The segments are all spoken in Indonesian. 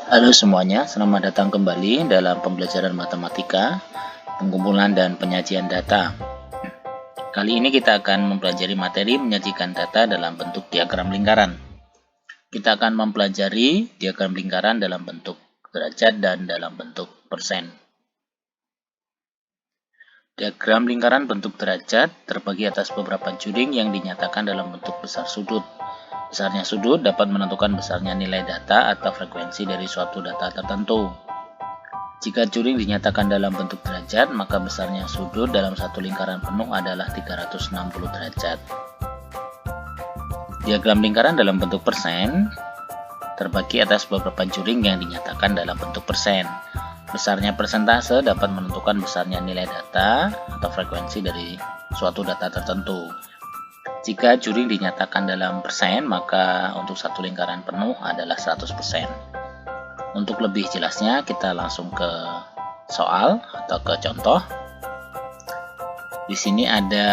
Halo semuanya, selamat datang kembali dalam pembelajaran matematika, pengumpulan dan penyajian data. Kali ini kita akan mempelajari materi menyajikan data dalam bentuk diagram lingkaran. Kita akan mempelajari diagram lingkaran dalam bentuk derajat dan dalam bentuk persen. Diagram lingkaran bentuk derajat terbagi atas beberapa juring yang dinyatakan dalam bentuk besar sudut. Besarnya sudut dapat menentukan besarnya nilai data atau frekuensi dari suatu data tertentu. Jika juring dinyatakan dalam bentuk derajat, maka besarnya sudut dalam satu lingkaran penuh adalah 360 derajat. Diagram lingkaran dalam bentuk persen terbagi atas beberapa juring yang dinyatakan dalam bentuk persen. Besarnya persentase dapat menentukan besarnya nilai data atau frekuensi dari suatu data tertentu. Jika juring dinyatakan dalam persen, maka untuk satu lingkaran penuh adalah 100%. Untuk lebih jelasnya, kita langsung ke soal atau ke contoh. Di sini ada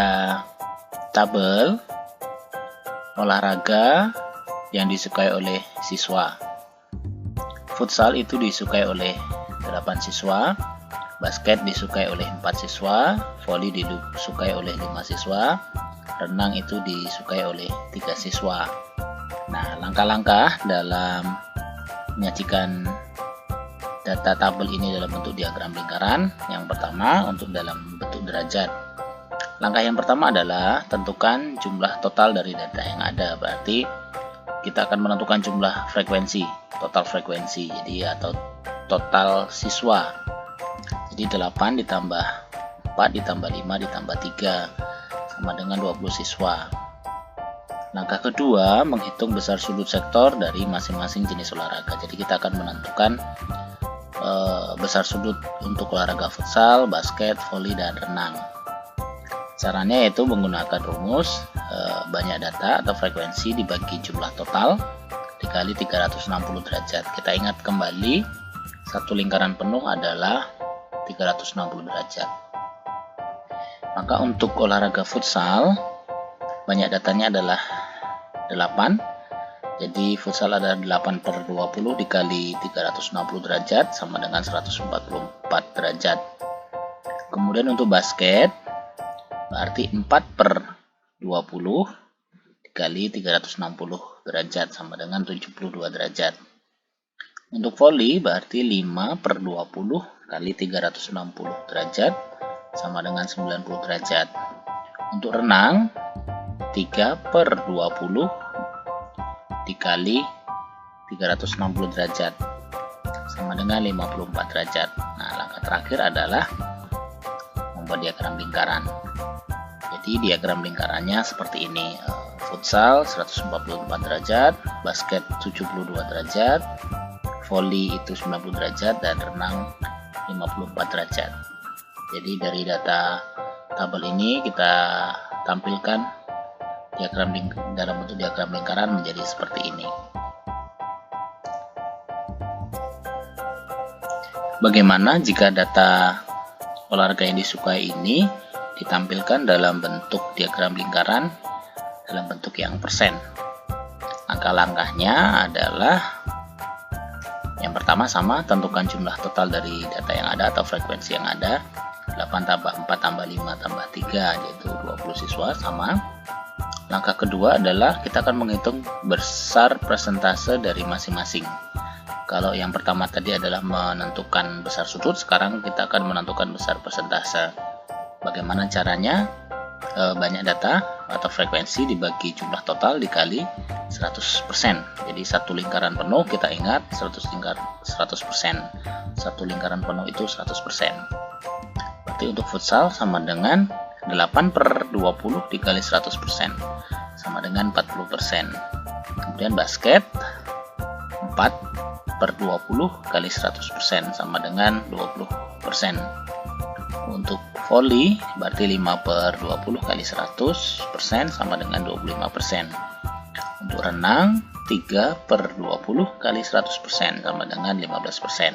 tabel olahraga yang disukai oleh siswa. Futsal itu disukai oleh 8 siswa, basket disukai oleh 4 siswa, voli disukai oleh 5 siswa, renang itu disukai oleh 3 siswa. Nah, langkah-langkah dalam menyajikan data tabel ini dalam bentuk diagram lingkaran. Yang pertama, untuk dalam bentuk derajat. Langkah yang pertama adalah tentukan jumlah total dari data yang ada. Berarti kita akan menentukan jumlah frekuensi, total frekuensi, jadi atau total siswa. Jadi 8 ditambah 4 ditambah 5 ditambah 3 sama dengan 20 siswa. Langkah kedua, menghitung besar sudut sektor dari masing-masing jenis olahraga. Jadi kita akan menentukan besar sudut untuk olahraga futsal, basket, voli, dan renang. Caranya yaitu menggunakan rumus banyak data atau frekuensi dibagi jumlah total dikali 360 derajat. Kita ingat kembali, satu lingkaran penuh adalah 360 derajat. Maka untuk olahraga futsal, banyak datanya adalah 8. Jadi futsal ada 8 per 20 dikali 360 derajat sama dengan 144 derajat. Kemudian untuk basket, berarti 4 per 20 dikali 360 derajat sama dengan 72 derajat. Untuk voli berarti 5 per 20 kali 360 derajat sama dengan 90 derajat. Untuk renang 3 per 20 dikali 360 derajat sama dengan 54 derajat. Nah, langkah terakhir adalah membuat diagram lingkaran. Jadi diagram lingkarannya seperti ini. Futsal 144 derajat, basket 72 derajat, voli itu 90 derajat, dan renang 54 derajat. Jadi dari data tabel ini kita tampilkan diagram dalam bentuk diagram lingkaran menjadi seperti ini. Bagaimana jika data olahraga yang disukai ini ditampilkan dalam bentuk diagram lingkaran dalam bentuk yang persen? Langkah-langkahnya adalah yang pertama sama, tentukan jumlah total dari data yang ada atau frekuensi yang ada. 8 tambah 4 tambah 5 tambah 3 yaitu 20 siswa sama. Langkah kedua adalah kita akan menghitung besar persentase dari masing-masing. Kalau yang pertama tadi adalah menentukan besar sudut, sekarang kita akan menentukan besar persentase. Bagaimana caranya? Banyak data atau frekuensi dibagi jumlah total dikali 100%. Jadi satu lingkaran penuh, kita ingat 100%. Satu lingkaran penuh itu 100%. Berarti untuk futsal sama dengan 8 per 20 dikali 100% sama dengan 40%. Kemudian basket 4 per 20 kali 100% sama dengan 20%. Untuk voli berarti 5 per 20 kali 100% sama dengan 25%. Untuk renang 3 per 20 kali 100% sama dengan 15%.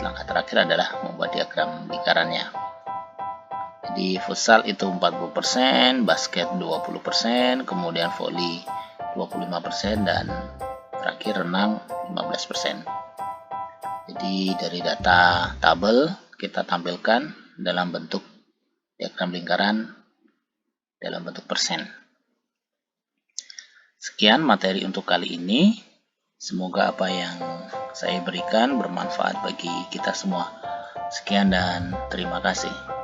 Langkah terakhir adalah membuat diagram lingkarannya. Jadi futsal itu 40%, basket 20%, kemudian voli 25%, dan terakhir renang 15%. Jadi dari data tabel kita tampilkan dalam bentuk diagram lingkaran dalam bentuk persen. Sekian materi untuk kali ini. Semoga apa yang saya berikan bermanfaat bagi kita semua. Sekian dan terima kasih.